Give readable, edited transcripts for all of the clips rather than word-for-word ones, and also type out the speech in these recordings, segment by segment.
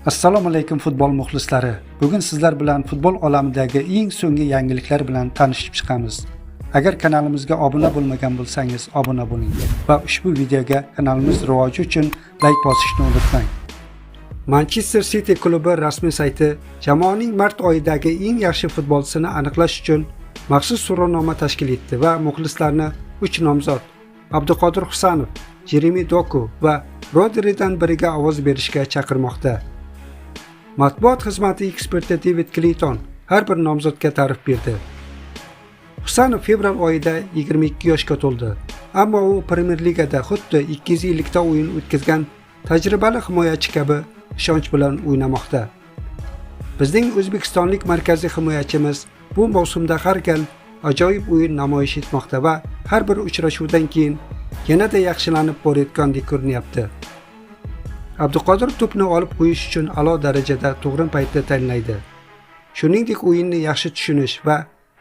Assalomu alaykum futbol muxlislari. Bugun sizlar bilan futbol olamidagi eng so'nggi yangiliklar bilan tanishib chiqamiz. Agar kanalimizga obuna bo'lmagan bo'lsangiz, obuna bo'ling va ushbu videoga kanalimiz rivoji uchun like bosishni unutmang. Manchester City klubi rasmiy sayti jamoaning mart oyidagi eng yaxshi futbolchisini aniqlash uchun maxsus so'rovnoma tashkil etdi va muxlislarni 3 nomzod Abduqodir Husanov, Jeremy Doku va Rodridan biriga ovoz berishga chaqirmoqda. Matbuot xizmati eksperti David Clayton har bir nomzodga ta'rif berdi. Husanov fevral oyida 22 yoshga to'ldi, ammo u Premier Ligada xuddi 250 ta o'yin o'tkazgan tajribali himoyachi kabi ishonch bilan o'ynamoqda. Bizning o'zbekistonlik markaziy himoyachimiz bu mavsumda har gal ajoyib o'yin namoyish etmoqda va har bir uchrashuvdan keyin yanada yaxshilanib borayotgandek ko'rinyapti. Abduqodir to'pni olib qo'yish uchun a'lo darajada to'g'ri paytda tanlaydi. Shuningdek, o'yinni yaxshi tushunish va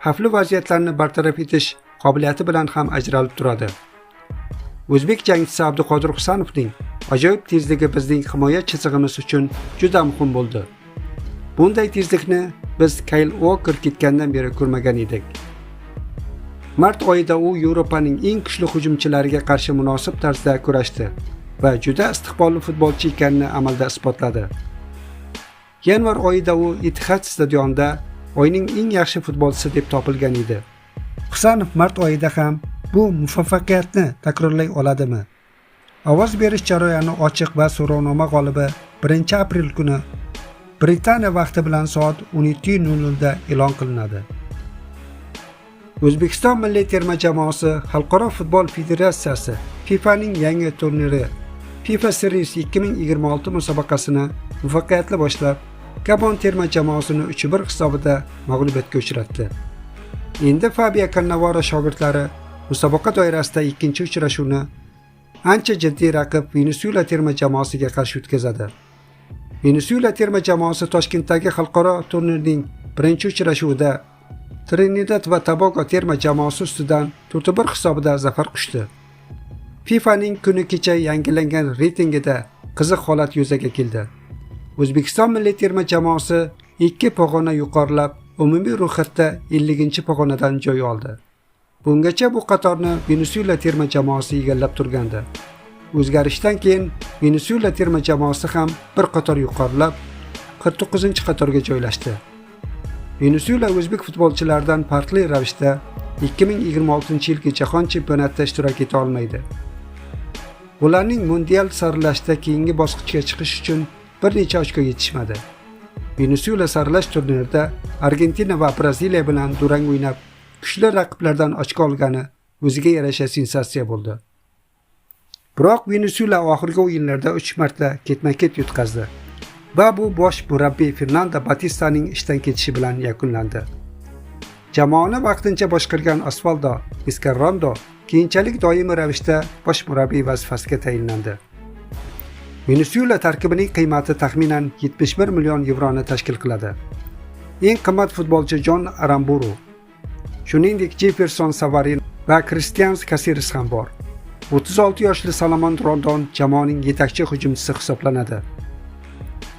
xavfli vaziyatlarni bartaraf etish qobiliyati bilan ham ajralib turadi. O'zbek jangchisi Abduqodir Husanovning ajoyib tezligi bizning himoya chizig'imiz uchun juda muhim bo'ldi. Bunday tezlikni biz Kyle Walker ketgandan beri ko'rmagan edik. Mart oyida u Yevropaning eng kuchli hujumchilariga qarshi munosib tarzda kurashdi va juda istiqbolli futbolchi ekanini amalda isbotladi. Yanvar oyida u Etihad stadionida o'yinning eng yaxshi futbolchisi deb topilgan edi. Husanov mart oyida ham bu muvaffaqiyatni takrorlay oladimi? Ovoz berish jarayoni ochiq va so'rovnoma g'olibi 1-aprel kuni Britaniya vaqti bilan soat 17:00 da e'lon qilinadi. O'zbekiston milliy terma jamoasi Xalqaro futbol federatsiyasi FIFAning yangi turniri FIFA Series 2026 musobaqasini muvaffaqiyatli boshlab, Gabon terma jamoasini 3-1 hisobida mag'lubiyatga uchratdi. Endi Fabio Cannavaro shogirdlari musobaqa doirasida ikkinchi uchrashuvni ancha jiddiy raqib Venezuela terma jamoasiga qarshi o'tkazadi. Venezuela terma jamoasi Toshkentdagi xalqaro turnirning birinchi uchrashuvida Trinidad va Tobago terma jamoasi ustidan 4-1 hisobida zafar quchdi. FIFAning kuni kecha yangilangan reytingida qiziq holat yuzaga keldi. O'zbekiston milliy terma jamoasi 2 pog'ona yuqorilab, umumiy ro'yxatda 50-pog'onadan joy oldi. Bungacha bu qatorni Venezuela terma jamoasi egallab turgandi. O'zgarishdan keyin Venezuela terma jamoasi ham bir qator yuqorilab, 49-qatorga joylashdi. Venezuela o'zbek futbolchilaridan farqli ravishda 2026-yilgi jahon chempionatida ishtirok eta olmaydi. Ularning mundial saralashda keyingi bosqichga chiqish uchun bir necha ochko yetishmadi. Venezuela saralash turnirida Argentina va Braziliya bilan durang o'ynab, kuchli raqiblardan ochko olgani o'ziga yarasha sensatsiya bo'ldi. Biroq Venezuela oxirgi o'yinlarda 3 marta ketma-ket yutqazdi va bu bosh murabbiy Fernando Batistaning ishdan ketishi bilan yakunlandi. Jamoani vaqtincha boshqargan Osvaldo Vizcarrondo keyinchalik doimiy ravishda bosh murabbiy vazifasiga tayinlandi. Venezuela tarkibining qiymati taxminan 71 million yevroni tashkil qiladi. Eng qimmat futbolchi Jon Aramburu, shuningdek Jefferson Savarin va Cristian Caceres ham bor. 36 yoshli Salomon Rondon jamoaning yetakchi hujumchisi hisoblanadi.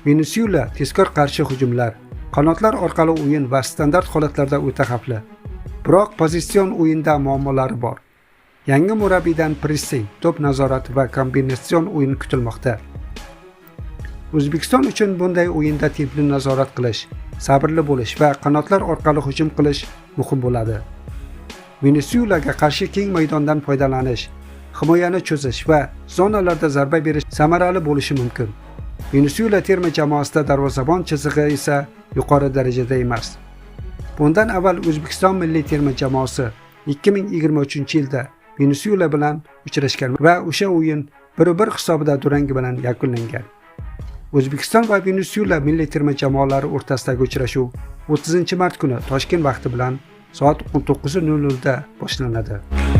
Venezuela tezkor qarshi hujumlar, qanotlar orqali o'yin va standart holatlarda o'ta xavfli. Biroq pozitsion o'yinda muammolari bor. Yangi murabbiydan pressing, to'p nazorati va kombinatsion o'yin kutilmoqda. O'zbekiston uchun bunday o'yinda tempni nazorat qilish, sabrli bo'lish va qanotlar orqali hujum qilish muhim bo'ladi. Venezuelaga qarshi keng maydondan foydalanish, himoyani cho'zish va zonalarda zarba berish samarali bo'lishi mumkin. Venezuela terma jamoasida darvozabon chizig'i esa yuqori darajada emas. Bundan avval O'zbekiston milliy terma jamoasi 2023-yilda Venezuela bilan uchrashgan va o'sha o'yin 1-1 hisobida durang bilan yakunlangan. O'zbekiston va Venezuela milliy terma jamoalari o'rtasidagi uchrashuv 30-mart kuni Toshkent vaqti bilan soat 19:00 da boshlanadi.